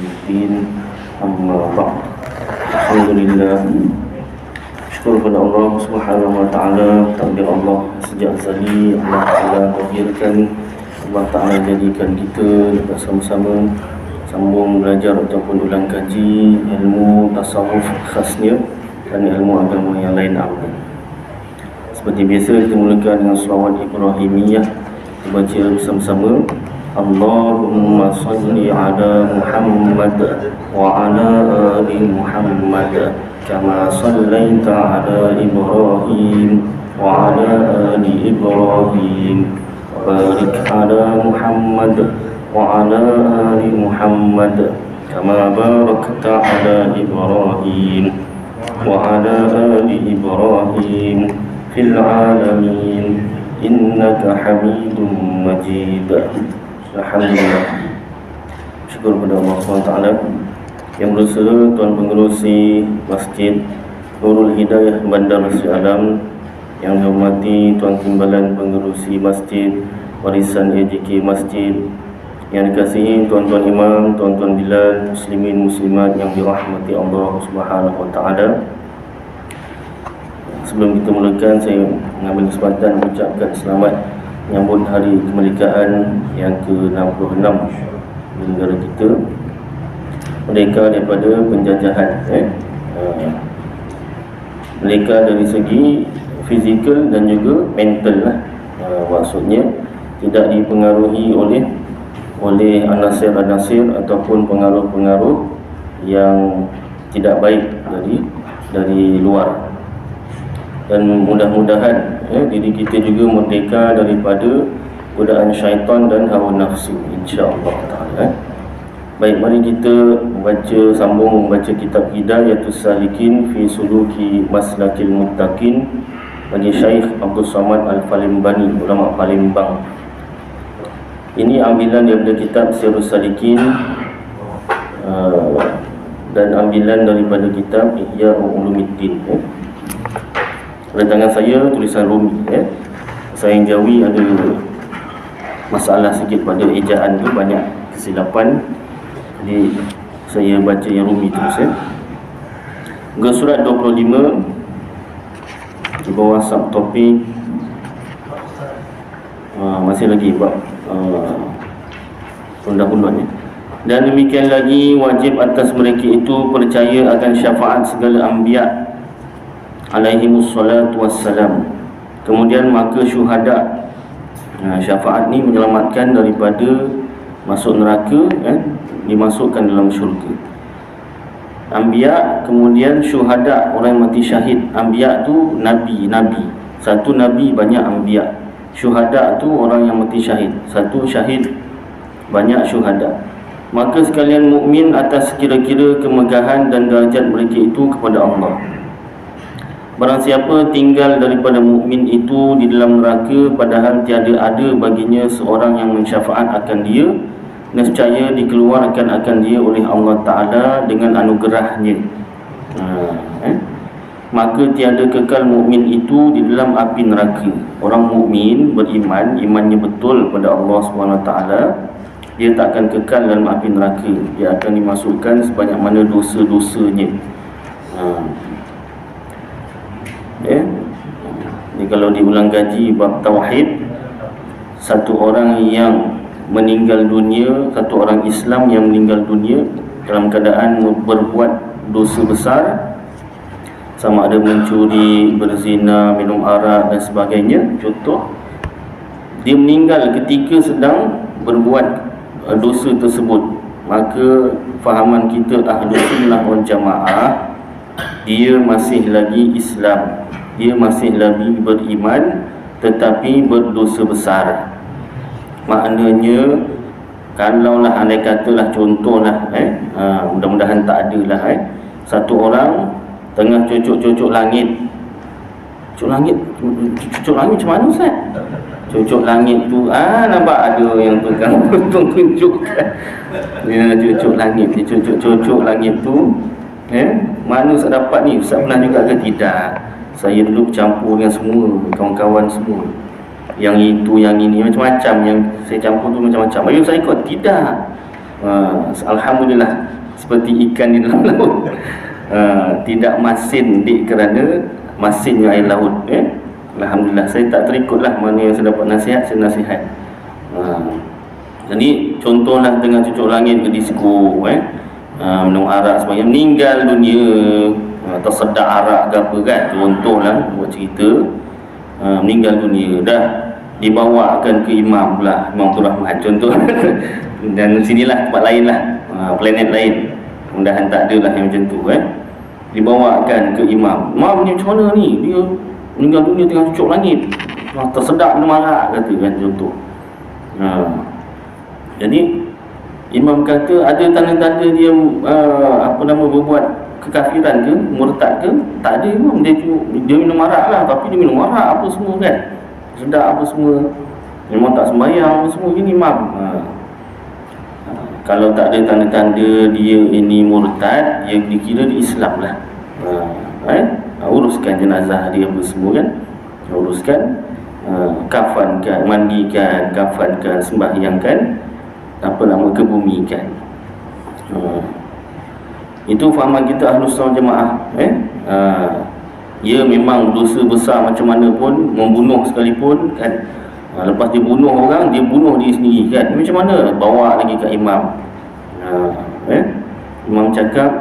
الدين أما بعد. Alhamdulillah, syukur kepada Allah Subhanahu wa taala, takdir Allah sejak azali. Allah Taala menghirkan, Allah Taala jadikan kita dapat sama-sama sambung belajar ataupun ulang kaji ilmu tasawuf khasnya dan ilmu agama yang lain amal. Seperti biasa kita mulakan dengan selawat Ibrahimiyah, kita baca bersama-sama. Allahumma salli ala Muhammad wa ala ali Muhammad kama sallaita ala Ibrahim wa ala ali Ibrahim wa barik ala Muhammad wa ala ali Muhammad kama barakta ala Ibrahim wa ala ali Ibrahim fil alamin innaka Hamidum Majid. Alhamdulillah, syukur kepada Allah SWT yang berusaha Tuan Pengerusi Masjid Nurul Hidayah Bandar Masjid Alam, yang dihormati Tuan Timbalan Pengerusi Masjid Warisan AJK Masjid, yang dikasihi tuan-tuan imam, tuan-tuan bilal, muslimin muslimat yang dirahmati Allah Subhanahu wa taala. Sebelum kita mulakan, saya mengambil kesempatan mengucapkan selamat menyambut hari kemerdekaan yang ke-66 di negara kita, merdeka daripada penjajahan. Merdeka dari segi fizikal dan juga mental lah. Maksudnya tidak dipengaruhi oleh anasir-anasir ataupun pengaruh-pengaruh yang tidak baik dari luar. Dan mudah-mudahan diri kita juga merdeka daripada godaan syaitan dan hawa nafsu, insya-Allah taala. Baik, mari kita membaca kitab Hidayatus Salikin fi Suluki Maslakil Muttaqin bagi Syekh Abdul Samad Al-Falimbani, ulama Palembang. Ini ambilan daripada kitab Sirrus Salikin dan ambilan daripada kitab Ihya Ulumuddin. Pada tangan saya tulisan Rumi. Saya yang Jawi ada masalah sikit pada ejaan tu, banyak kesilapan. Jadi saya baca yang Rumi terus. Muka surat 25 di bawah subtopik masih lagi bab undang-undang. Dan demikian lagi wajib atas mereka itu percaya akan syafaat segala anbiya alaihimus salatu wassalam. Kemudian maka syuhada, syafaat ni menyelamatkan daripada masuk neraka, dimasukkan dalam syurga. Anbiya, kemudian syuhada, orang yang mati syahid. Anbiya tu nabi. Satu nabi banyak anbiya. Syuhada tu orang yang mati syahid. Satu syahid banyak syuhada. Maka sekalian mukmin atas kira-kira kemegahan dan darjat mereka itu kepada Allah. Barang siapa tinggal daripada mukmin itu di dalam neraka padahal tiada ada baginya seorang yang mensyafaat akan dia, nescaya dikeluarkan akan dia oleh Allah Ta'ala dengan anugerahnya. Maka tiada kekal mukmin itu di dalam api neraka. Orang mukmin beriman, imannya betul pada Allah SWT, dia tak akan kekal dalam api neraka. Dia akan dimasukkan sebanyak mana dosa-dosanya. Jadi kalau diulang kaji bab tauhid, satu orang yang meninggal dunia, satu orang Islam yang meninggal dunia dalam keadaan berbuat dosa besar, sama ada mencuri, berzina, minum arak dan sebagainya, contoh, dia meninggal ketika sedang berbuat dosa tersebut, maka fahaman kita Ahlus Sunnah wal Jamaah, dia masih lagi Islam, dia masih lagi beriman, tetapi berdosa besar. Maknanya, kalaulah andai katalah contohlah, mudah-mudahan tak adalah, satu orang tengah cucuk langit. Cucuk langit macam mana Ustaz? Cucuk langit tu, nampak ada yang tukang tunjukkan. Dia cucuk langit, dia cucuk langit tu, mana Ustaz dapat ni? Ustaz pernah juga ke tidak? Saya dulu bercampur dengan semua kawan-kawan semua, yang itu, yang ini, macam-macam yang saya campur tu macam-macam. Ayuh saya ikut? Tidak. Alhamdulillah, seperti ikan di dalam laut. Tidak masin kerana masinnya air laut. Alhamdulillah, saya tak terikutlah mana yang saya dapat nasihat, saya nasihat. Jadi contohlah dengan cucuk langit ke disko, minum arak sebanyak, meninggal dunia, tersedak arak ke apa kan, contohlah buat cerita. Meninggal dunia, dah dibawakan ke imam pula, Imam Abdul Rahman contoh. Dan sinilah tempat lain lah, planet lain, mudahan tak ada lah yang macam tu. Dibawakan ke imam ni macam mana ni, dia meninggal dunia tengah cucuk langit, tersedak minum arak kata kan, contoh. Jadi imam kata ada tanda-tanda dia berbuat kekafiran ke, murtad ke? Tak ada imam, dia minum arak lah, tapi dia minum arak apa semua kan, sedap apa semua, memang tak sembahyang apa semua, gini imam. Kalau tak ada tanda-tanda dia ini murtad, yang dikira di Islam lah. Uruskan jenazah dia apa semua kan, uruskan, kafankan, mandikan, kafankan, sembahyangkan, kebumikan. Itu fahaman kita Ahlus Sunnah Jemaah. Ya memang dosa besar macam mana pun, membunuh sekalipun kan, lepas dia bunuh orang, dia bunuh diri sendiri kan, macam mana bawa lagi kat imam. Imam cakap,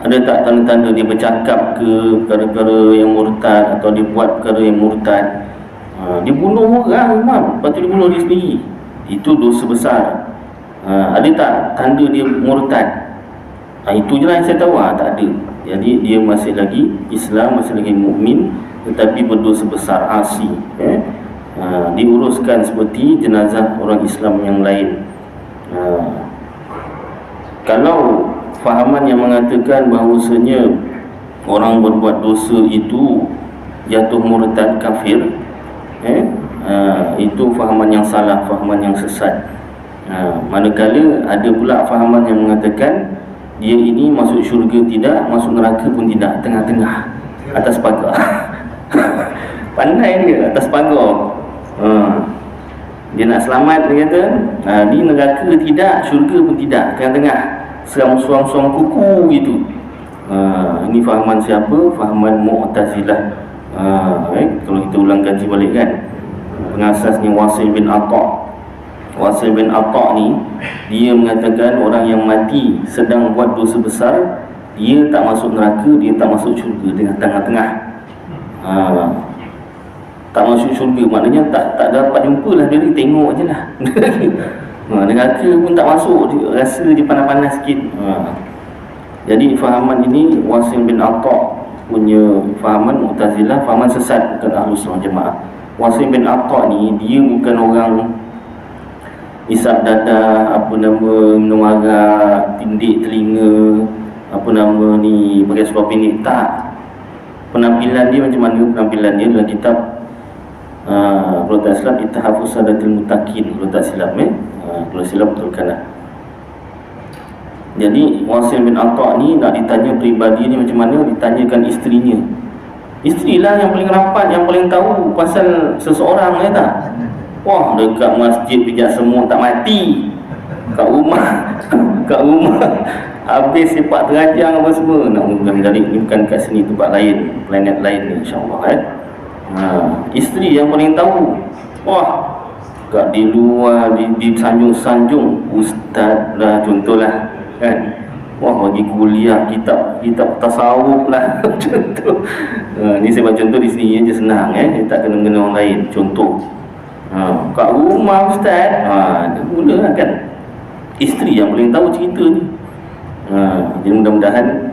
ada tak tanda-tanda dia bercakap ke perkara-perkara yang murtad, atau dia buat perkara yang murtad. Dia bunuh orang imam, lepas tu dia bunuh diri sendiri, itu dosa besar. Ada tak tanda dia murtad? Itu je lah yang saya tahu. Tak ada. Jadi dia masih lagi Islam, masih lagi mukmin, tetapi berdosa besar, asi. Diuruskan seperti jenazah orang Islam yang lain. Kalau fahaman yang mengatakan bahawasanya orang berbuat dosa itu jatuh murtad, kafir, itu fahaman yang salah, fahaman yang sesat. Manakala ada pula fahaman yang mengatakan dia ini masuk syurga tidak, masuk neraka pun tidak, tengah-tengah, atas pagar. Pandai dia, atas pagar. Dia nak selamat, dia kata, di neraka tidak, syurga pun tidak, tengah-tengah, suam-suam kuku gitu. Ini fahaman siapa? Fahaman Mu'tazilah. Kalau kita ulang kaji balik kan, pengasasnya Wasil bin Atta. Wasil bin Atta ni, dia mengatakan orang yang mati sedang buat dosa besar, dia tak masuk neraka, dia tak masuk syurga, dengan tengah-tengah. Tak masuk syurga maknanya tak dapat jumpa lah, dia tengok je lah. Neraka pun tak masuk, dia rasa dia panas-panas sikit. Jadi fahaman ini Wasil bin Atta punya fahaman Mu'tazilah, fahaman sesat, bukan Ahlus Sunnah Jemaah. Wasil bin Atta ni, dia bukan orang isap dadah, minum arak, tindik telinga, pakai seluar pendek, tak. Penampilan dia macam mana? Penampilan dia dalam kitab kalau tak silap, Ittihafus Sadatil Muttaqin, kalau tak silap, kalau silap betulkan lah. Jadi Wasil bin Atta ni nak ditanya peribadi ni macam mana, ditanyakan isterinya. Isterilah yang paling rapat, yang paling tahu pasal seseorang, ya tak? Wah, dekat masjid pijak semua tak mati. Kat rumah habis sepak terajang apa semua. Nak mudah-mudahan ni bukan kat sini, tempat lain, planet lain ni, insyaAllah. Isteri yang paling tahu. Wah, kat di luar, di sanjung-sanjung ustaz lah, contohlah kan. Wah, bagi kuliah kitab tasawuf lah. Contoh. Ni saya buat contoh di sini je, senang, tak kena-kena orang lain. Contoh, kat rumah ustaz, mula lah kan, isteri yang paling tahu cerita ni. Jadi mudah-mudahan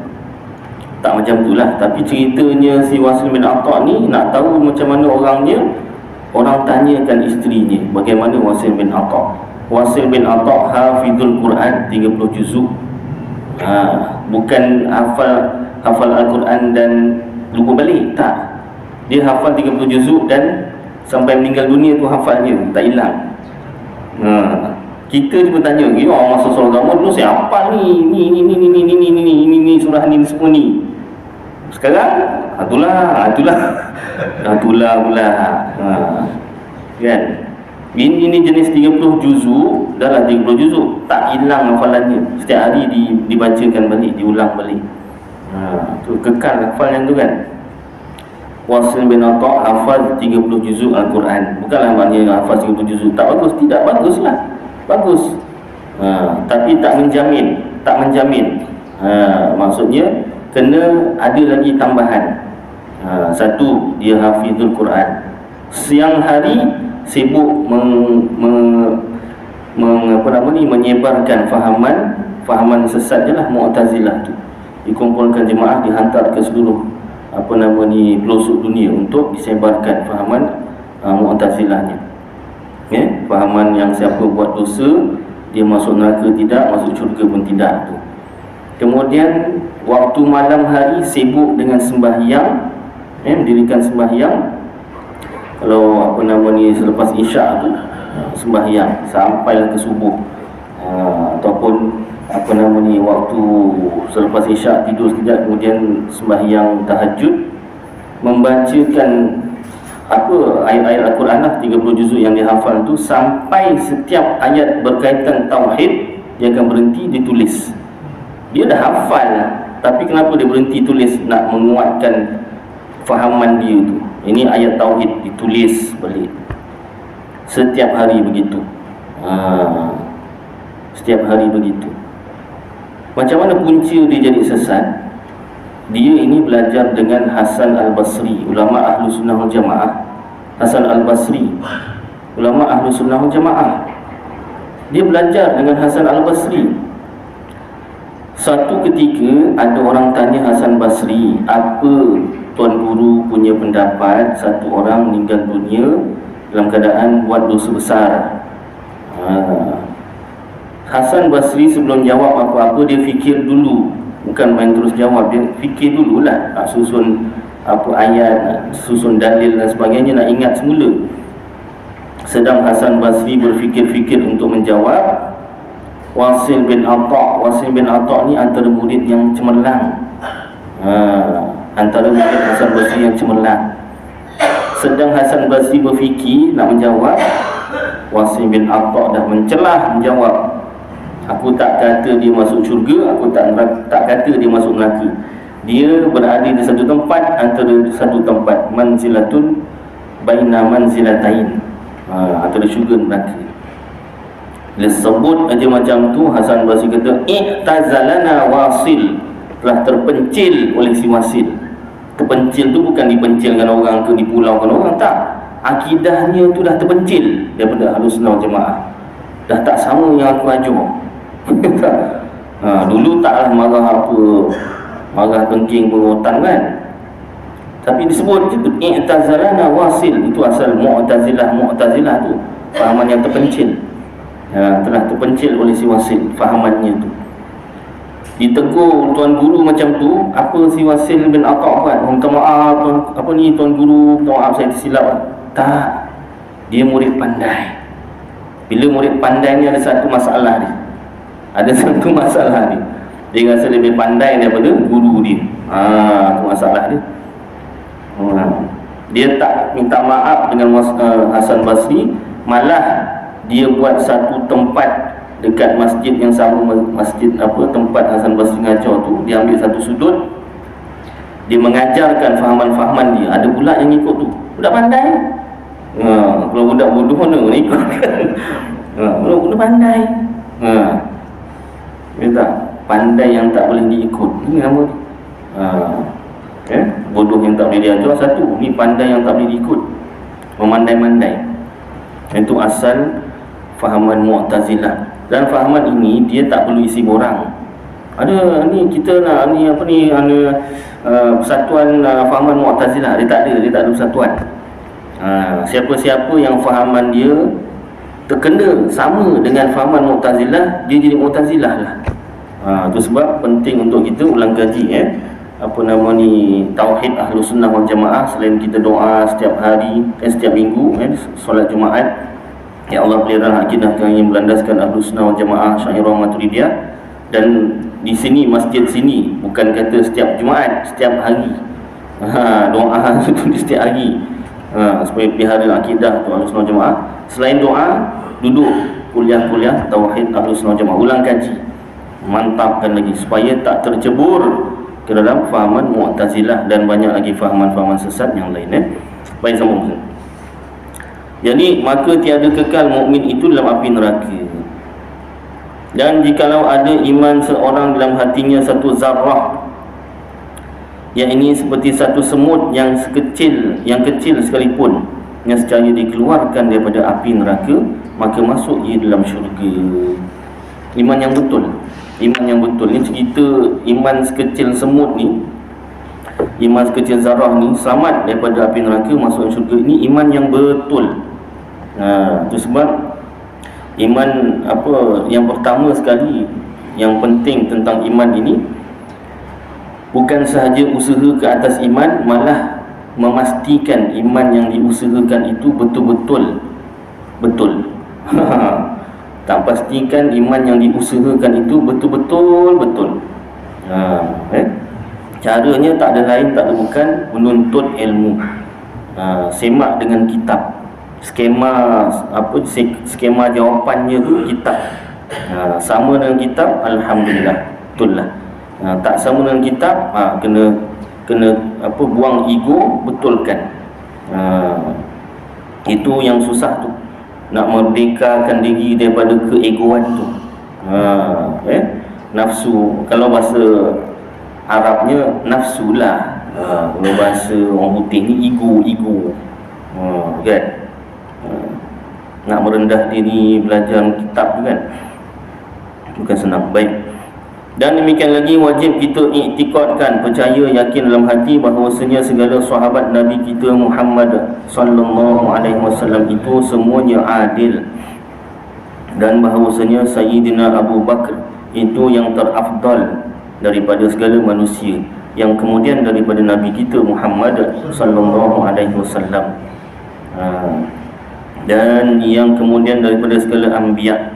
tak macam tu lah. Tapi ceritanya si Wasil bin Atta ni, nak tahu macam mana orangnya, orang tanyakan isterinya, bagaimana Wasil bin Atta. Wasil bin Atta hafizul Quran 30 juzuk. Bukan hafal Al-Quran dan lupa balik, tak. Dia hafal 30 juzuk dan sampai meninggal dunia tu hafalnya, tak hilang. Kita cuma tanya, orang masa surah agama dulu saya hafal ni surah ni semua ni. Sekarang itulah pula. Kan? Ini jenis 30 juzuk, dah lah 30 juzuk, tak hilang hafalannya. Setiap hari dibacakan balik, diulang balik. Tu kekal hafalan tu kan. Wasil bin Atha hafaz 30 juzuk Al-Quran. Bukanlah maknanya hafaz 30 juzuk tak bagus, tidak, baguslah. Bagus. Tapi tak menjamin. Maksudnya kena ada lagi tambahan. Satu, dia hafizul Quran. Siang hari sibuk menyebarkan fahaman sesat je lah, Mu'tazilah tu. Dikumpulkan jemaah, dihantar ke seluruh pelosok dunia untuk disebarkan fahaman Mu'tazilahnya. Fahaman yang siapa buat dosa dia masuk neraka tidak, masuk syurga pun tidak tu. Kemudian waktu malam hari sibuk dengan sembahyang, mendirikan sembahyang. Kalau selepas isyak tu sembahyang sampailah ke subuh, ataupun waktu selepas isyak tidur sekejap, kemudian sembahyang tahajud, membacakan ayat-ayat Al-Quran lah, 30 juzuk yang dihafal tu, sampai setiap ayat berkaitan tauhid dia akan berhenti ditulis. Dia dah hafal, tapi kenapa dia berhenti tulis? Nak menguatkan fahaman dia tu. Ini ayat tauhid ditulis balik. Setiap hari begitu. Setiap hari begitu. Macam mana punca dia jadi sesat? Dia ini belajar dengan Hasan Al-Basri, ulama Ahlu Sunnah wal Jamaah. Hasan Al-Basri, ulama Ahlu Sunnah wal Jamaah. Dia belajar dengan Hasan Al-Basri. Satu ketika ada orang tanya Hasan Basri, apa Tuan Guru punya pendapat satu orang meninggal dunia dalam keadaan buat dosa besar? Hasan Basri sebelum jawab apa-apa, dia fikir dulu. Bukan main terus jawab, dia fikir dululah, susun ayat, susun dalil dan sebagainya, nak ingat semula. Sedang Hasan Basri berfikir-fikir untuk menjawab, Wasil bin Atha ni antara murid yang cemerlang. Antara murid Hasan Basri yang cemerlang. Sedang Hasan Basri berfikir nak menjawab, Wasil bin Atha dah mencelah menjawab. Aku tak kata dia masuk syurga, aku tak kata dia masuk neraka. Dia berada di satu tempat, antara satu tempat, manzilatun baina manzilatain, antara syurga dan neraka. Dia sebut aja macam tu, Hasan Basri kata, i'tazalana Wasil, telah terpencil oleh si Wasil. Terpencil tu bukan dipencilkan orang ke dipulaukan orang, tak. Akidahnya tu dah terpencil daripada Ahlus Sunnah wal Jamaah. Dah tak sama yang aku ajar. Dulu taklah marah tengking berotan kan. Tapi disebut itu i'tazalana Wasil, itu asal Mu'tazilah tu, fahaman yang terpencil. Telah terpencil oleh si Wasil fahamannya tu. Ditegur Tuan Guru macam tu, apa si Wasil bin Atha buat? Minta maaf Tuan Guru, minta maaf saya tersilap. Tak, dia murid pandai. Bila murid pandai ni ada satu masalah dia. Dia rasa lebih pandai daripada guru dia. Itu masalah dia. Dia tak minta maaf dengan Hasan Basri, malah dia buat satu tempat dekat masjid yang sama, tempat Hasan Basri ngajar tu. Dia ambil satu sudut, dia mengajarkan fahaman-fahaman dia. Ada pula yang ikut tu, budak pandai. Kalau budak bodoh mana nak ikut kan? Budak pandai. Kita pandai yang tak boleh diikut. Ini nama bodoh yang tak boleh diajar satu. Ni pandai yang tak boleh diikut, memandai-mandai. Itu asal fahaman Mu'tazilah. Dan fahaman ini dia tak perlu isi borang. Ada ni kita nak persatuan fahaman Mu'tazilah, dia tak ada persatuan. Siapa-siapa yang fahaman dia terkena sama dengan fahaman Mu'tazilah, dia jadi Mu'tazilah lah. Itu sebab penting untuk kita ulang kaji tauhid Ahlus Sunnah wal Jamaah. Selain kita doa setiap hari dan setiap minggu, solat Jumaat, ya Allah pelihara akidah kami yang berlandaskan Ahlus Sunnah wal Jamaah, Syairah Maturidiyah. Dan di sini, masjid sini, bukan kata setiap Jumaat, setiap hari. Doa itu di setiap hari, supaya pelihara akidah tu Ahlus Sunnah wal Jamaah. Selain doa, duduk kuliah-kuliah tauhid Ahlussunnah Jamaah, ulang kaji, mantapkan lagi supaya tak tercebur ke dalam fahaman Mu'tazilah dan banyak lagi fahaman-fahaman sesat yang lain. Baik, sambung. Jadi maka tiada kekal mukmin itu dalam api neraka. Dan jikalau ada iman seorang dalam hatinya satu zarrah, yang ini seperti satu semut yang kecil sekalipun, yang secara dikeluarkan daripada api neraka, maka masuk ia dalam syurga. Iman yang betul. Ni cerita iman sekecil semut ni, iman sekecil zarah ni selamat daripada api neraka, masuk syurga. Ini iman yang betul. Itu sebab iman yang pertama sekali yang penting tentang iman ini, bukan sahaja usaha ke atas iman, malah memastikan iman yang diusahakan itu betul-betul betul. Tak pastikan iman yang diusahakan itu betul-betul betul. Caranya tak ada lain, tak ada bukan menuntut ilmu. Semak dengan kitab. Skema jawapannya tu kitab. Sama dengan kitab, alhamdulillah, betul lah. Tak sama dengan kitab, kena buang ego, betulkan. Itu yang susah tu, nak merdekakan diri daripada keegoan tu. Nafsu, kalau bahasa Arabnya nafsu lah. Kalau bahasa orang putih ni ego. Kan? Nak merendah diri, belajar kitab tu kan, bukan senang. Baik. Dan demikian lagi wajib kita iktikadkan, percaya, yakin dalam hati bahawasanya segala sahabat Nabi kita Muhammad sallallahu alaihi wasallam itu semuanya adil, dan bahawasanya Sayyidina Abu Bakar itu yang terafdal daripada segala manusia, yang kemudian daripada Nabi kita Muhammad sallallahu alaihi wasallam, dan yang kemudian daripada segala anbiya.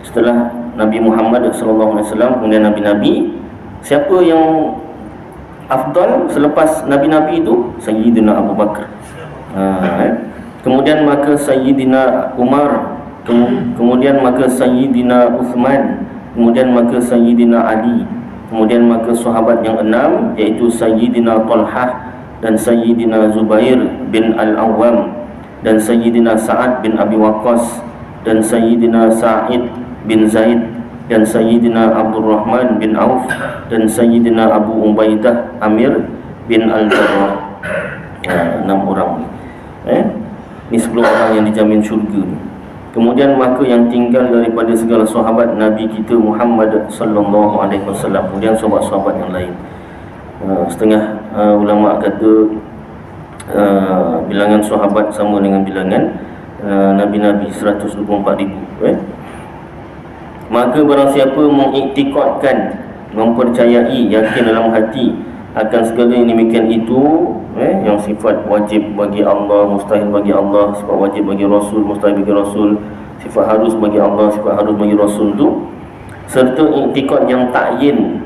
Setelah Nabi Muhammad SAW, kemudian Nabi-Nabi, siapa yang afdal selepas Nabi-Nabi itu? Sayyidina Abu Bakar. Kemudian maka Sayyidina Umar, kemudian maka Sayyidina Uthman, kemudian maka Sayyidina Ali, kemudian maka sahabat yang 6, iaitu Sayyidina Talhah dan Sayyidina Zubair bin Al-Awwam, dan Sayyidina Sa'ad bin Abi Waqqas, dan Sayyidina Sa'id bin Zaid, dan Sayyidina Abdul Rahman bin Auf, dan Sayyidina Abu Ubaidah Amir bin Al-Jarrah. 6 orang. Ini 10 orang yang dijamin syurga. Kemudian maka yang tinggal daripada segala sahabat Nabi kita Muhammad sallallahu alaihi wasallam, kemudian sahabat-sahabat yang lain. Setengah ulama kata bilangan sahabat sama dengan bilangan Nabi-Nabi, 124,000. Maka barang siapa mengiktikadkan, mempercayai, yakin dalam hati akan segala yang demikian itu, yang sifat wajib bagi Allah, mustahil bagi Allah, sifat wajib bagi Rasul, mustahil bagi Rasul, sifat harus bagi Allah, sifat harus bagi Rasul itu, serta iktikad yang ta'yin,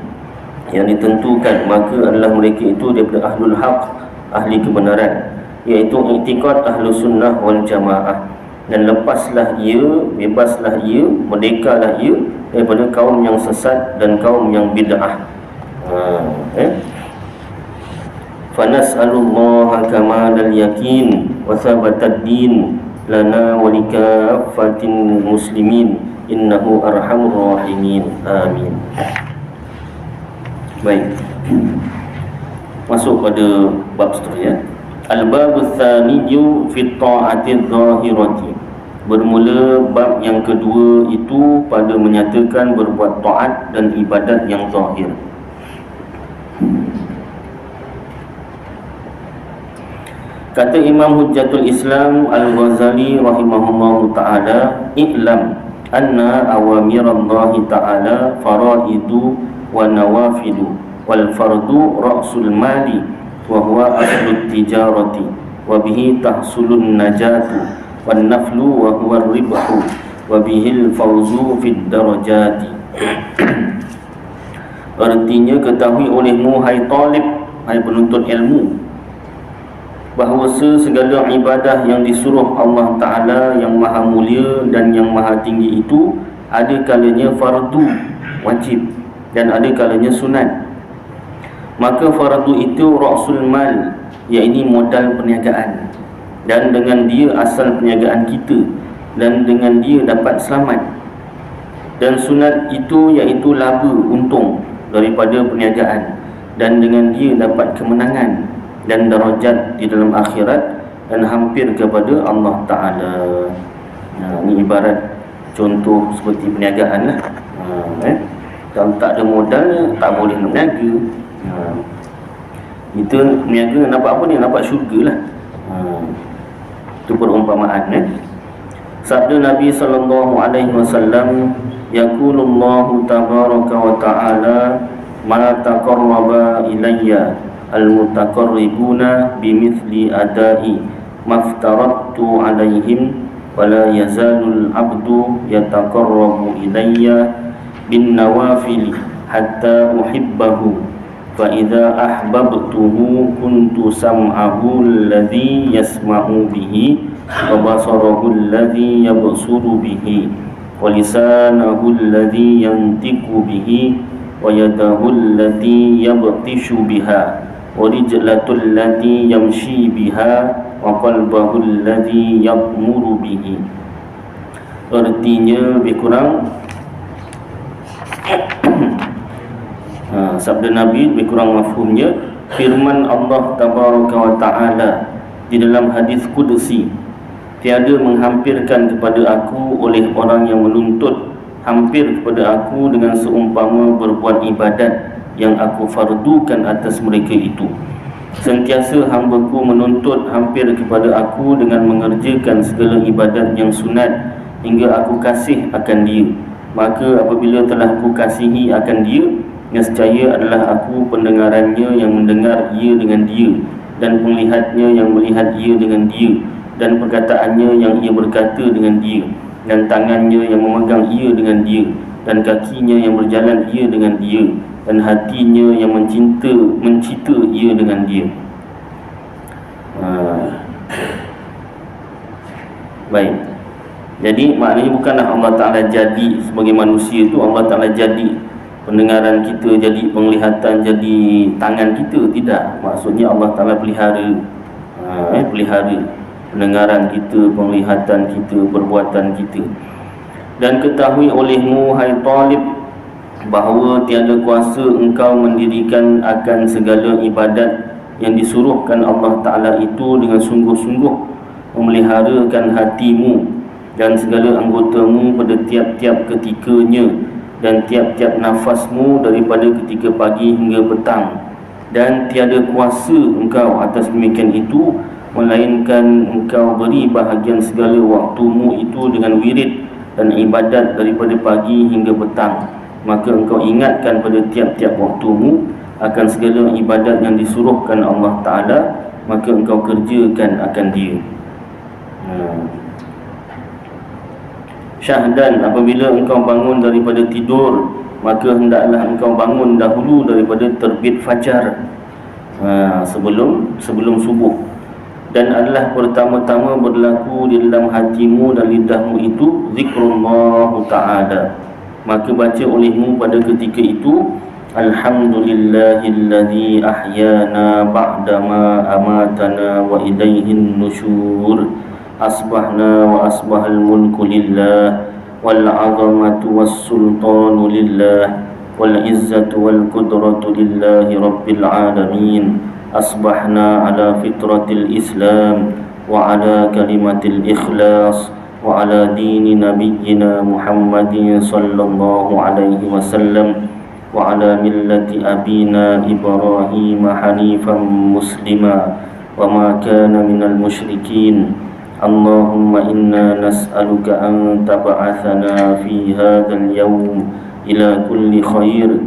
yang ditentukan, maka adalah mereka itu daripada ahlul haq, ahli kebenaran, iaitu iktikad ahlus sunnah wal jamaah. Dan lepaslah ia, bebaslah ia, merdekalah ia daripada kaum yang sesat dan kaum yang bid'ah. Fanas'alullaha kamalal yakin wa thabatad din lana wa likaffatin muslimin innahu arhamur rahimin. Amin. Baik. Masuk pada bab seterusnya. Al-babul tsaniyyu fi ta'ati dzahirati. Bermula bab yang kedua itu pada menyatakan berbuat taat dan ibadat yang zahir. Kata Imam Hujjatul Islam Al-Ghazali rahimahullahu ta'ala, i'lam anna awamirallahi ta'ala faraidu wa nawafidu wal fardu ra'sul mali wa huwa aslut tijarati wa bihi tahsulun najatu wan naflu wa huwa ribhu wa bihil fawzu fid darajati. Artinya, ketahui olehmu hai talib, hai penuntut ilmu, bahawasa segala ibadah yang disuruh Allah Ta'ala yang maha mulia dan yang maha tinggi itu ada kalanya fardu wajib dan ada kalanya sunat. Maka fardu itu ra'sul mal, iaitu modal perniagaan, dan dengan dia asal perniagaan kita, dan dengan dia dapat selamat. Dan sunat itu iaitu laba untung daripada perniagaan, dan dengan dia dapat kemenangan dan darajat di dalam akhirat dan hampir kepada Allah Ta'ala. Ini ibarat contoh seperti perniagaan lah. Kalau tak ada modal, tak boleh nak berniaga. Kita berniaga nampak apa ni? Nampak syurga lah. Itu perumpamaan. Sabda Nabi SAW, Yakulullahu tabaraka wa ta'ala ma taqarraba ilayya al-mutaqarribuna bimithli adai maftaradtu alaihim wala yazalul abdu yataqarrabu ilayya bin nawafili hatta uhibbahu fa idza ahbabtuhu kuntu sam'ahu alladhi yasma'u bihi wa basarahu alladhi yabsuru bihi wa lisanahu alladhi yantiqu bihi wa yadahu allati yabtishu biha wa rijlatul allati yamshi biha wa qalbahu alladhi yadmuru bihi. Artinya lebih kurang sabda Nabi lebih kurang mafhumnya, firman Allah Tabaraka wa Ta'ala di dalam hadis Qudsi, tiada menghampirkan kepada aku oleh orang yang menuntut hampir kepada aku dengan seumpama berbuat ibadat yang aku fardukan atas mereka itu. Sentiasa hamba-Ku menuntut hampir kepada aku dengan mengerjakan segala ibadat yang sunat hingga aku kasih akan dia. Maka apabila telah Ku kasihi akan dia, nescaya adalah aku pendengarannya yang mendengar ia dengan dia, dan penglihatnya yang melihat ia dengan dia, dan perkataannya yang ia berkata dengan dia, dan tangannya yang memegang ia dengan dia, dan kakinya yang berjalan ia dengan dia, dan hatinya yang mencita ia dengan dia. Baik. Jadi maknanya bukanlah Allah Ta'ala jadi sebagai manusia tu, Allah Ta'ala jadi pendengaran kita, jadi penglihatan, jadi tangan kita. Tidak. Maksudnya Allah Ta'ala pelihara pelihara pendengaran kita, penglihatan kita, perbuatan kita. Dan ketahui olehmu, hai Talib, bahawa tiada kuasa engkau mendirikan akan segala ibadat yang disuruhkan Allah Ta'ala itu dengan sungguh-sungguh, memeliharakan hatimu dan segala anggotamu pada tiap-tiap ketikanya dan tiap-tiap nafasmu daripada ketika pagi hingga petang. Dan tiada kuasa engkau atas demikian itu, melainkan engkau beri bahagian segala waktumu itu dengan wirid dan ibadat daripada pagi hingga petang. Maka engkau ingatkan pada tiap-tiap waktumu akan segala ibadat yang disuruhkan Allah Ta'ala, maka engkau kerjakan akan dia. Syahdan, apabila engkau bangun daripada tidur, maka hendaklah engkau bangun dahulu daripada terbit fajar, sebelum subuh. Dan adalah pertama-tama berlaku di dalam hatimu dan lidahmu itu zikrullah Ta'ala. Maka baca olehmu pada ketika itu, Alhamdulillahilladzi ahyana ba'dama amatana wa ilaihin nusyur. Asbahna wa asbahal mulku lillah, wal azamatu was sultanu lillah, wal izzatu wal qudratu lillahi rabbil alamin. Asbahna ala fitratil Islam wa ala kalimatil ikhlas wa ala dini nabiyyina Muhammadin sallallahu alaihi wasallam wa ala millati abina Ibrahim hanifan muslima wa ma kana minal musyrikin. Allahumma inna nas'aluka an tab'athana fi hadzal yawm ila kulli khair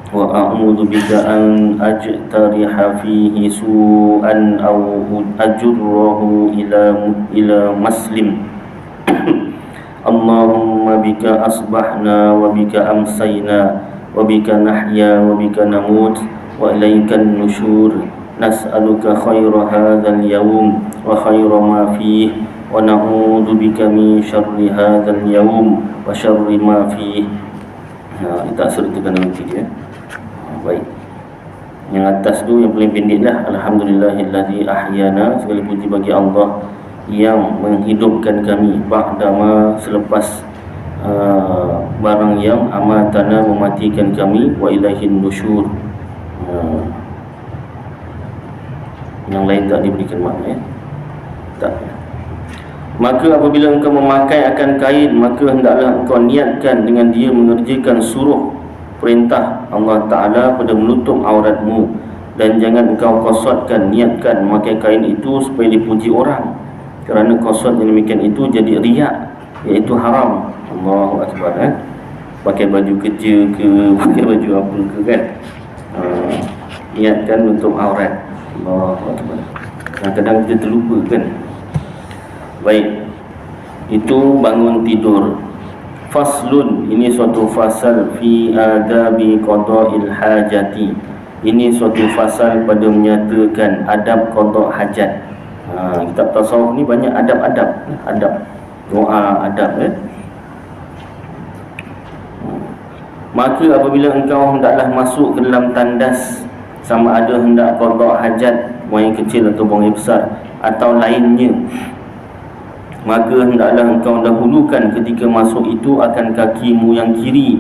wa a'udzu bika an ajtariha fihi su'an aw ajurrahu ila muslim. Allahumma bika asbahna wa bika amsayna wa bika nahya wa bika namut wa ilaikan nusyur. nas'aluka khaira hadzal yawm wa khaira ma fihi wa na'udzu bika min syarri hadzal yawm wa syarri ma fihi. Kita sertakan nanti dia. Baik. Yang atas tu yang paling pendeklah, alhamdulillahillazi ahyana, segala puji bagi Allah yang menghidupkan kami ba'dama, selepas barang yang amatana, mematikan kami, wa ilaihin nusyur. Yang lain tak diberikan makna, tak. Maka apabila engkau memakai akan kain, maka hendaklah engkau niatkan dengan dia mengerjakan suruh perintah Allah Ta'ala pada menutup auratmu, dan jangan engkau qasatkan, niatkan memakai kain itu supaya dipuji orang, kerana qasat yang demikian itu jadi riak, iaitu haram. Allahu Akbar. Pakai baju kerja ke, pakai baju apa ke kan, niatkan menutup aurat. Allahu Akbar. Kadang-kadang kita terlupa kan. Baik, itu bangun tidur. Faslun, ini suatu fasal fi adabi qada'il hajati. Ini suatu fasal pada menyatakan adab qada' hajat. Kitab tasawuf ni banyak adab-adab, adab doa, adab Maka apabila engkau hendaklah masuk ke dalam tandas, sama ada hendak qada' hajat, buang yang kecil atau buang yang besar, atau lainnya, maka hendaklah engkau dahulukan ketika masuk itu akan kakimu yang kiri.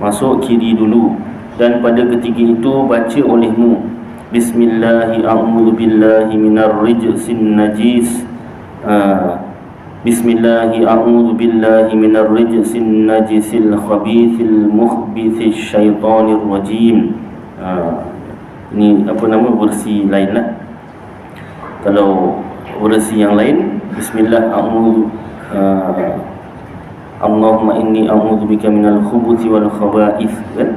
Masuk kiri dulu. Dan pada ketika itu baca olehmu Bismillahi a'udzu billahi minar rijsin najis. Bismillahi a'udzu billahi minar rijsin najisil khabithil mukhbithis syaitanir rajim. Ini apa nama versi lain lah. Kalau versi yang lain, Bismillah a'udzu Allahumma inni a'udzu bika minal khubuthi wal khaba'ith kan?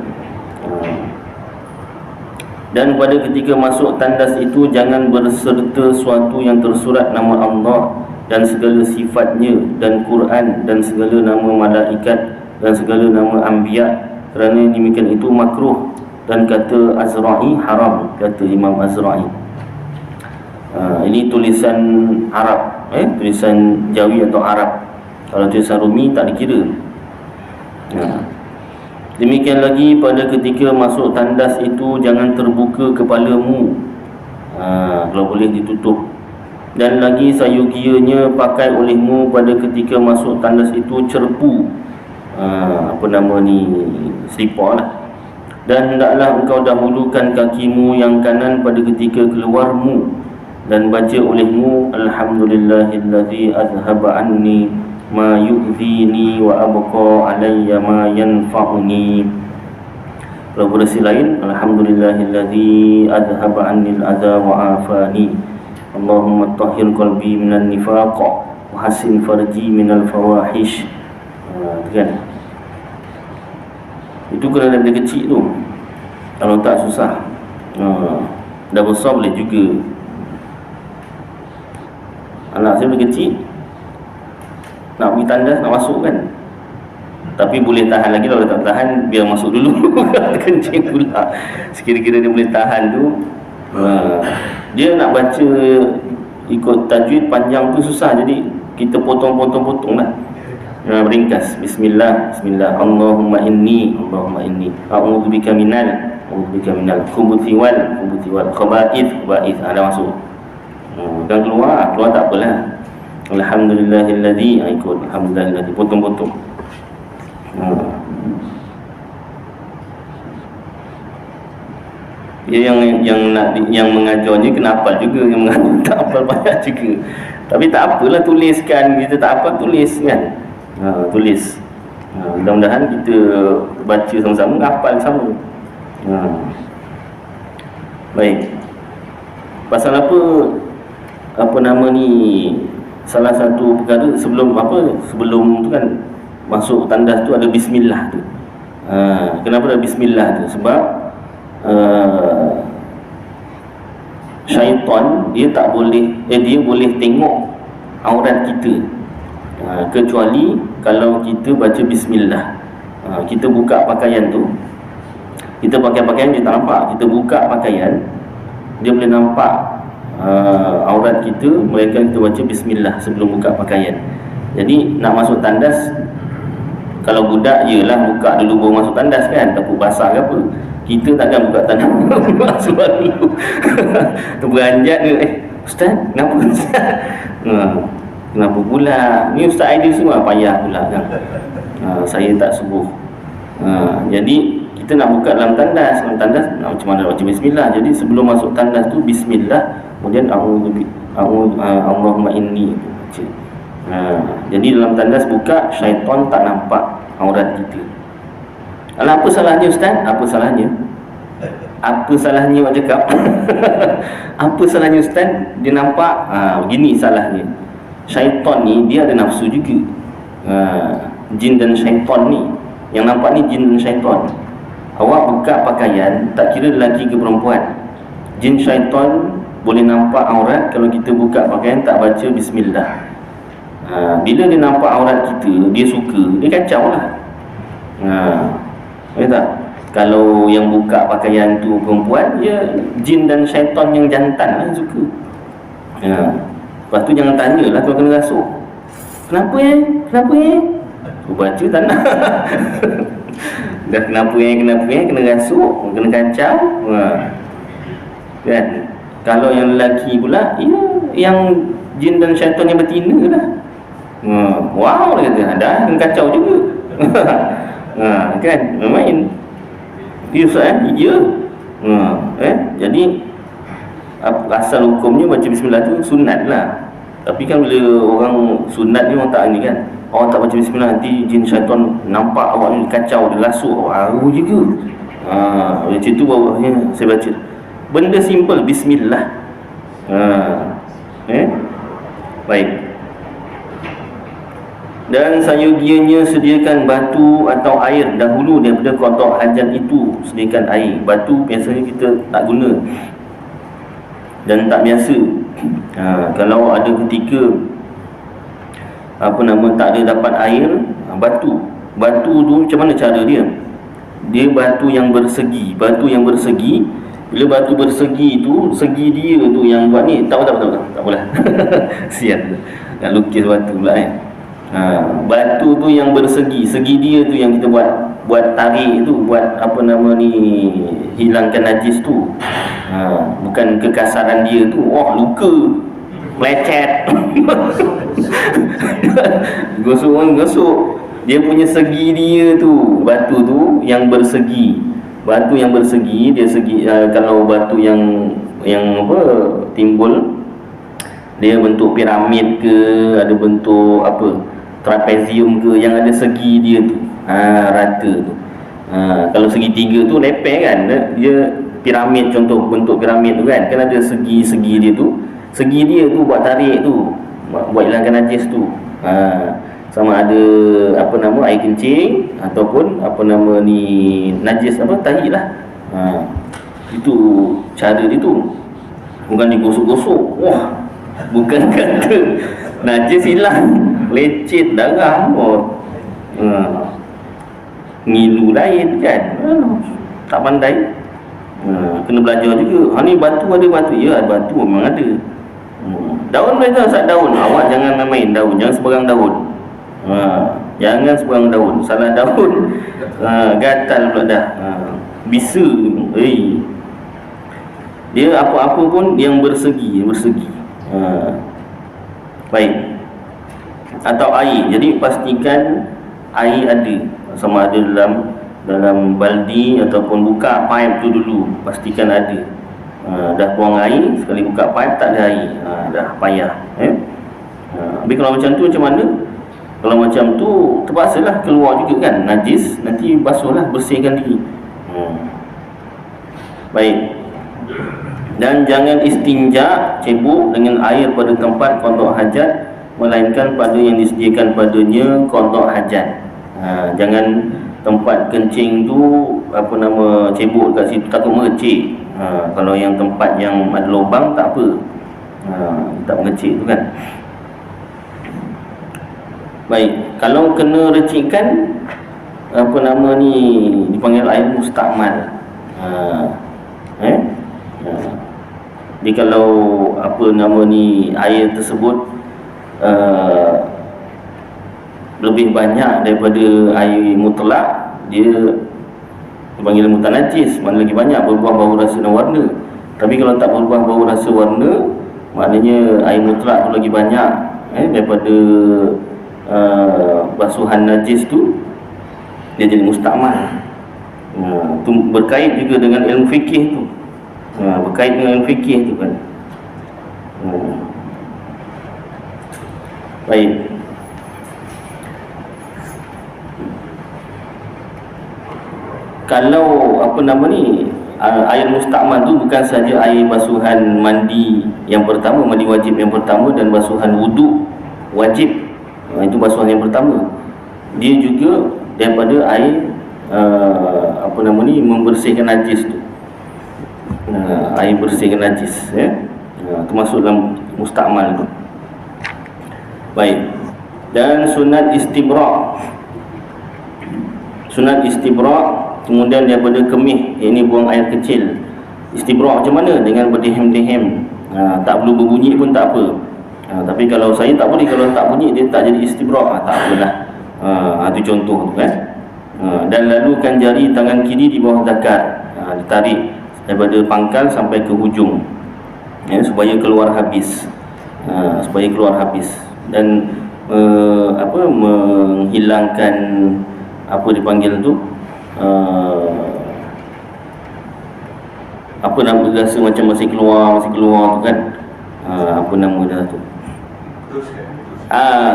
Dan pada ketika masuk tandas itu jangan berserta suatu yang tersurat nama Allah dan segala sifatnya, dan Quran dan segala nama malaikat dan segala nama anbiya, kerana demikian itu makruh. Dan kata Azra'i haram, kata Imam Azra'i. Ini tulisan Arab, tulisan Jawi atau Arab. Kalau tulisan Rumi tak dikira. Demikian lagi pada ketika masuk tandas itu jangan terbuka kepalamu, kalau boleh ditutup. Dan lagi sayugianya pakai olehmu pada ketika masuk tandas itu cerpu, apa nama ni, selipar lah. Dan hendaklah engkau dahulukan kakimu yang kanan pada ketika keluarmu, dan baca olehmu alhamdulillahillazi azhaba anni ma yu'zini wa abqa alayya ma yanfa'uni. Kalau versi lain, alhamdulillahillazi azhaba anni al-adha wa afani. Allahumma tahhir qalbi minan nifaq wa hasin farji minal fawahish. Kan? Itu kerana dia kecil tu. Kalau tak susah. Dah besar boleh juga. Anak saya boleh kecil, nak pergi tandas, nak masuk kan, tapi boleh tahan lagi. Kalau tak tahan, biar masuk dulu. Kencing pula. Sekira-kira dia boleh tahan tu, dia nak baca ikut tajwid panjang tu susah. Jadi kita potong-potong-potong lah, meringkas. Bismillah, Bismillah, Allahumma inni a'udzu bika minal khubuthi wal khaba'ith. Dah masuk. Dan keluar tak apalah. Alhamdulillahilladzi, ikut alhamdulillahilladzi, potong-potong. Dia yang mengajarnya kena hafal juga, yang mengajar tak hafal banyak juga. Tapi tak apalah, tuliskan. Kita tak hafal, tulis kan. Tulis. Mudah-mudahan kita baca sama-sama, hafal sama. Baik. Pasal apa nama ni, salah satu perkara sebelum tu kan masuk tandas tu ada bismillah tu. Kenapa ada bismillah tu? Sebab syaitan dia tak boleh, dia boleh tengok aurat kita, kecuali kalau kita baca bismillah. Kita buka pakaian tu, kita pakai pakaian dia tak nampak. Kita buka pakaian, dia boleh nampak aurat kita, melainkan kita baca bismillah sebelum buka pakaian. Jadi nak masuk tandas, kalau budak yelah buka dulu baru masuk tandas kan, takut basah ke apa. Kita takkan buka tandas masuk dulu. Terberanjat ke, ustaz kenapa ustaz? Kenapa pula ni ustaz idea semua, payah pula kan. Saya tak subuh. Jadi kita nak buka dalam tandas macam mana baca bismillah. Jadi sebelum masuk tandas tu bismillah, kemudian Allahumma inni baca. Jadi dalam tandas buka, syaitan tak nampak aurat kita. Alah, apa salahnya ustaz? Apa salahnya? Apa salahnya awak cakap? Apa salahnya ustaz? Dia nampak, begini salahnya. Syaitan ni dia ada nafsu juga. Jin dan syaitan ni, yang nampak ni jin dan syaitan. Awak buka pakaian, tak kira lelaki ke perempuan, jin syaitan boleh nampak aurat kalau kita buka pakaian tak baca bismillah. Bila dia nampak aurat kita, dia suka, dia kacau lah. Betul tak? Kalau yang buka pakaian tu perempuan, dia jin dan syaitan yang jantan lah yang suka. Lepas tu jangan tanyalah kalau kena rasuk. Kenapa Kenapa aku baca tak nak. Dah kenapa kena rasuk, kena kacau. Kan? Kalau yang lelaki pula, yang jin dan syaitan yang betina lah. Wow, dia kata, dah kena kacau juga. Kan? Main. Ya Ustaz, ya. Jadi asal hukumnya baca bismillah tu sunat lah. Tapi kan bila orang sunat ni, orang tak ni kan, orang tak baca bismillah, nanti jin syaitan nampak awak ni kacau, dia rasuk, baru juga. Macam tu bawahnya saya baca benda simple, bismillah. Baik. Dan sayugianya sediakan batu atau air dahulu daripada kotak hajat itu. Sediakan air. Batu biasanya kita tak guna dan tak biasa. Kalau ada ketika tak ada dapat air, batu tu macam mana cara dia? Dia batu yang bersegi. Bila batu bersegi tu, segi dia tu yang buat ni, tak apalah. Sial nak lukis batu pula kan. Batu tu yang bersegi, segi dia tu yang kita buat tarik tu, buat hilangkan najis tu. Bukan kekasaran dia tu, luka, lecet. Gosok. Dia punya segi dia tu, batu tu yang bersegi. Batu yang bersegi, dia segi. Kalau batu yang timbul, dia bentuk piramid ke, ada bentuk trapezium ke, yang ada segi dia tu, rata tu. Kalau segitiga tu lepeh kan, dia piramid, contoh bentuk piramid tu kan ada segi-segi dia tu. Segi dia tu buat tarik tu, buat hilangkan najis tu. Sama ada air kencing ataupun najis tahi lah. Itu cara dia tu. Bukan digosok-gosok. Wah, bukan kata najis hilang, lecet darah. Ngilu lain kan. Tak pandai. Kena belajar juga. Ni batu ada batu. Ya, batu memang ada. Daun belajar saat daun. Awak jangan main daun, jangan sebarang daun. Jangan sebarang daun. Salah daun, gatal pula dah. Bisa. Dia apa-apa pun yang bersegi. Baik. Atau air. Jadi pastikan air ada. Sama ada dalam baldi ataupun buka pipe tu dulu, pastikan ada. Dah buang air, sekali buka pipe tak ada air, dah payah. Tapi kalau macam tu macam mana? Kalau macam tu terpaksalah keluar juga kan najis, nanti basuhlah, bersihkan diri. Baik. Dan jangan istinja, cebok dengan air pada tempat kotak hajat, melainkan pada yang disediakan padanya kotak hajat. Jangan tempat kencing tu cebok kat situ, takut mengecik. Kalau yang tempat yang ada lubang tak apa, tak mengecik tu kan. Baik, kalau kena recikan dipanggil air mustakmal. Jadi kalau apa nama ni, air tersebut lebih banyak daripada air mutlak, dia dipanggil mutanajis, mana lagi banyak berubah bau rasa dan warna. Tapi kalau tak berubah bau rasa warna, maknanya air mutlak tu lagi banyak daripada basuhan najis tu, dia jadi mustakmal. Tu berkait juga dengan ilmu fikih tu. Berkait dengan ilmu fikih tu kan. Baik. Kalau apa nama ni, air mustakmal tu bukan saja air basuhan mandi yang pertama, mandi wajib yang pertama, dan basuhan wuduk wajib, itu basuhan yang pertama. Dia juga daripada air apa nama ni, membersihkan najis tu. Air bersihkan najis, termasuk dalam mustakmal tu. Baik. Dan sunat istibra'. Sunat istibra', kemudian daripada kemih, ini buang air kecil. Istibra' macam mana? Dengan berdehem-dehem. Tak perlu berbunyi pun tak apa. Tapi kalau saya tak boleh, kalau tak bunyi dia tak jadi istibra', tak apalah. Itu contoh tu kan. Dan lalukan jari tangan kiri di bawah zakar, ditarik daripada pangkal sampai ke hujung, supaya keluar habis. Supaya keluar habis. Dan menghilangkan apa dipanggil tu, apa nama, rasa macam masih keluar tu kan. Apa nama dia tu?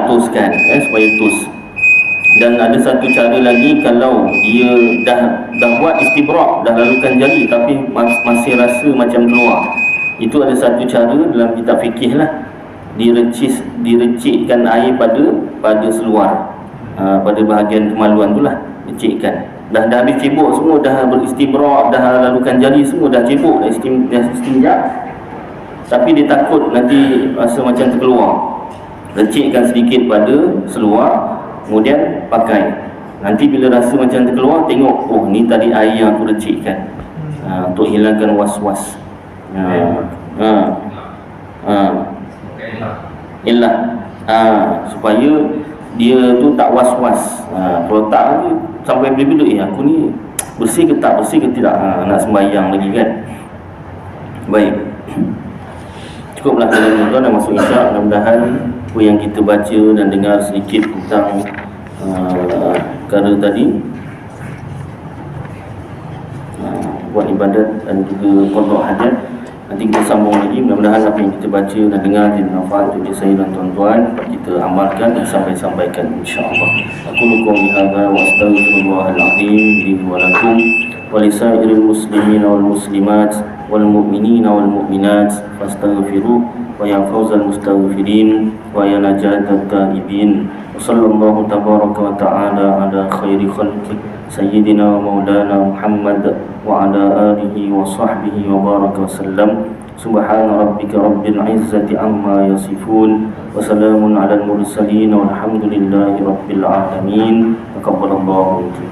Tuskan, supaya tus. Dan ada satu cara lagi, kalau dia dah buat istibra', dah lalukan jari tapi masih rasa macam keluar, itu ada satu cara dalam kitab fikih lah. Direcikkan air pada seluar, pada bahagian kemaluan tu lah, recikkan. Dah habis cebok semua, dah beristibra', dah lalukan jari semua, dah cebok, dah istinja, tapi dia takut nanti rasa macam terkeluar. Recikkan sedikit pada seluar, kemudian pakai. Nanti bila rasa macam terkeluar, tengok, oh ni tadi air yang aku recikkan, untuk hilangkan was-was. Ilah, supaya dia tu tak was-was. Kalau tak ni sampai bila-bila, aku ni bersih ke tak bersih ke tidak, nak sembahyang lagi kan. Baik, cukuplah tuan-tuan dah masuk isyak. Mudah-mudahan apa yang kita baca dan dengar sedikit tentang perkara tadi, buat ibadat dan juga qada hajat. Nanti kita sambung lagi. Mudah-mudahan apa yang kita baca dan dengar jadi manfaat untuk saya dan tuan-tuan, kita amalkan dan sampaikan insya-Allah. Aku qouli hadza wa astaghfirullahal azim li wa lakum wa lisairil muslimin wal muslimat wal mu'minin wal mu'minat fastaghfiru wa ya fawzal mustaghfirin wa ya najatat taibin. Sallallahu tabaraka wa ta'ala ala khairi khalqi sayyidina wa maulana Muhammad wa ala alihi wa sahbihi wa baraka wa sallam. Subhana rabbika rabbil izzati amma yasifun wa salamun ala al-mursalin walhamdulillahi rabbil alamin. Taqabbalallahu minkum.